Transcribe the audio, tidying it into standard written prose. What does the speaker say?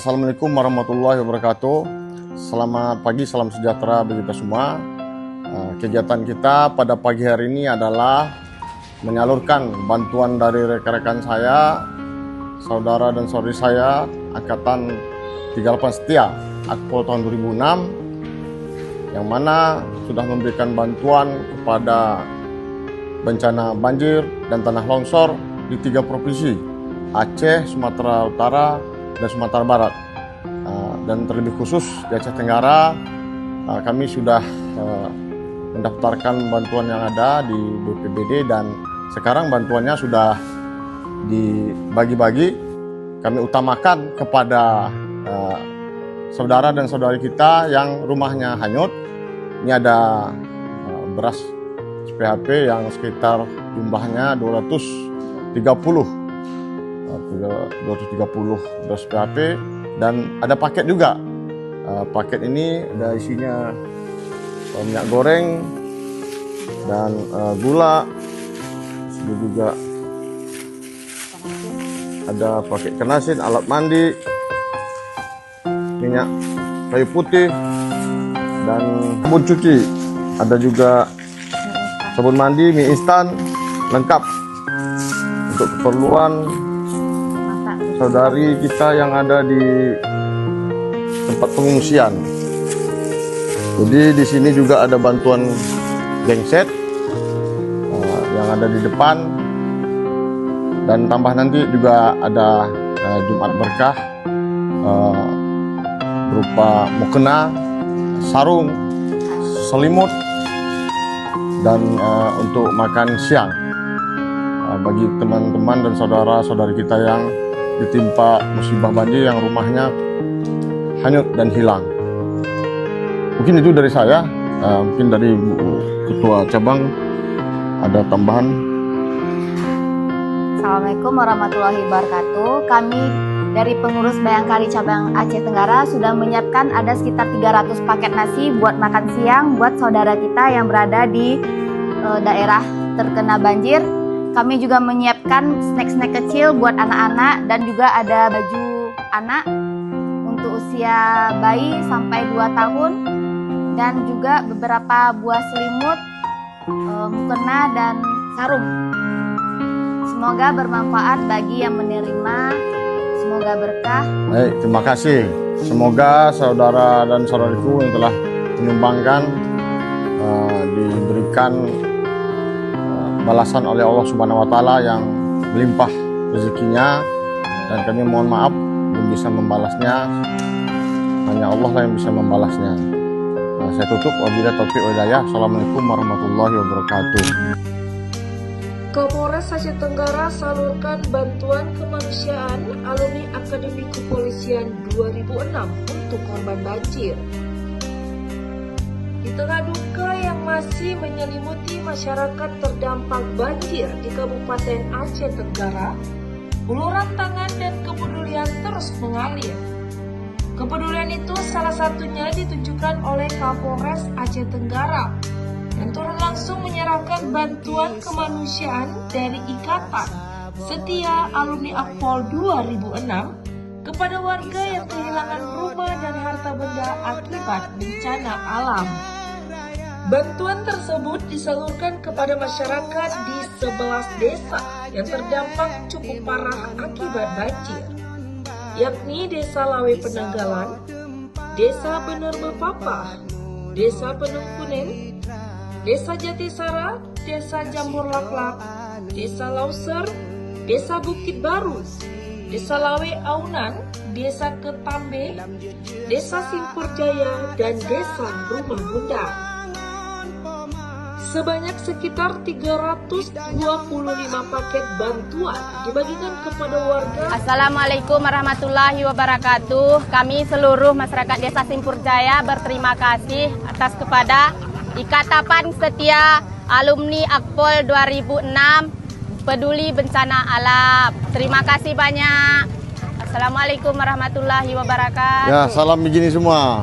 Assalamualaikum warahmatullahi wabarakatuh. Selamat pagi, salam sejahtera bagi kita semua. Kegiatan kita pada pagi hari ini adalah menyalurkan bantuan dari rekan-rekan saya, saudara dan saudari saya, Angkatan 38 Setia, Akpol tahun 2006, yang mana sudah memberikan bantuan kepada bencana banjir dan tanah longsor di 3 provinsi, Aceh, Sumatera Utara, dan Sumatera Barat. Dan terlebih khusus di Aceh Tenggara, kami sudah mendaftarkan bantuan yang ada di BPBD dan sekarang bantuannya sudah dibagi-bagi. Kami utamakan kepada saudara dan saudari kita yang rumahnya hanyut. Ini ada beras PHP yang sekitar jumlahnya 230 beras PHP, dan ada paket juga. Paket ini ada isinya minyak goreng dan gula. Ini juga ada paket kenasin, alat mandi, minyak kayu putih, dan sabun cuci. Ada juga sabun mandi, mie instan, lengkap untuk keperluan saudari kita yang ada di tempat pengungsian. Jadi di sini juga ada bantuan genset yang ada di depan, dan tambah nanti juga ada Jumat Berkah berupa mukena, sarung, selimut, dan untuk makan siang bagi teman-teman dan saudara-saudari kita yang ditimpa musibah banjir yang rumahnya hanyut dan hilang. Mungkin itu dari saya, mungkin dari Bu Ketua Cabang ada tambahan. Assalamualaikum warahmatullahi wabarakatuh. Kami dari pengurus Bayangkari Cabang Aceh Tenggara sudah menyiapkan ada sekitar 300 paket nasi buat makan siang buat saudara kita yang berada di daerah terkena banjir. Kami juga menyiapkan snack-snack kecil buat anak-anak, dan juga ada baju anak untuk usia bayi sampai 2 tahun, dan juga beberapa buah selimut, mukena, dan sarung. Semoga bermanfaat bagi yang menerima. Semoga berkah. Baik, terima kasih. Semoga saudara dan saudariku yang telah menyumbangkan diberikan balasan oleh Allah Subhanahu wa Ta'ala yang melimpah rezekinya, dan kami mohon maaf belum bisa membalasnya. Hanya Allah lah yang bisa membalasnya. Saya tutup, wabillahi taufiq wal hidayah. Assalamualaikum warahmatullahi wabarakatuh. Kapolres Aceh Tenggara salurkan bantuan kemanusiaan alumni Akademi Kepolisian 2006 untuk korban banjir. Di tengah duka yang masih menyelimuti masyarakat terdampak banjir di Kabupaten Aceh Tenggara, uluran tangan dan kepedulian terus mengalir. Kepedulian itu salah satunya ditunjukkan oleh Kapolres Aceh Tenggara yang turun langsung menyerahkan bantuan kemanusiaan dari Ikatan Setia Alumni Akpol 2006 kepada warga yang kehilangan rumah dan harta benda akibat bencana alam. Bantuan tersebut disalurkan kepada masyarakat di 11 desa yang terdampak cukup parah akibat banjir, yakni Desa Lawe Penanggalan, Desa Bener Bepapa, Desa Penungkunen, Desa Jatisara, Desa Jambur Laklak, Desa Lauser, Desa Bukit Baru, Desa Lawe Aunan, Desa Ketambe, Desa Simpurjaya, dan Desa Rumah Bunda. Sebanyak sekitar 325 paket bantuan dibagikan kepada warga. Assalamualaikum warahmatullahi wabarakatuh. Kami seluruh masyarakat Desa Simpurjaya berterima kasih atas kepada Ikatan Setia Alumni Akpol 2006 Peduli Bencana Alam. Terima kasih banyak. Assalamualaikum warahmatullahi wabarakatuh. Ya, salam begini semua.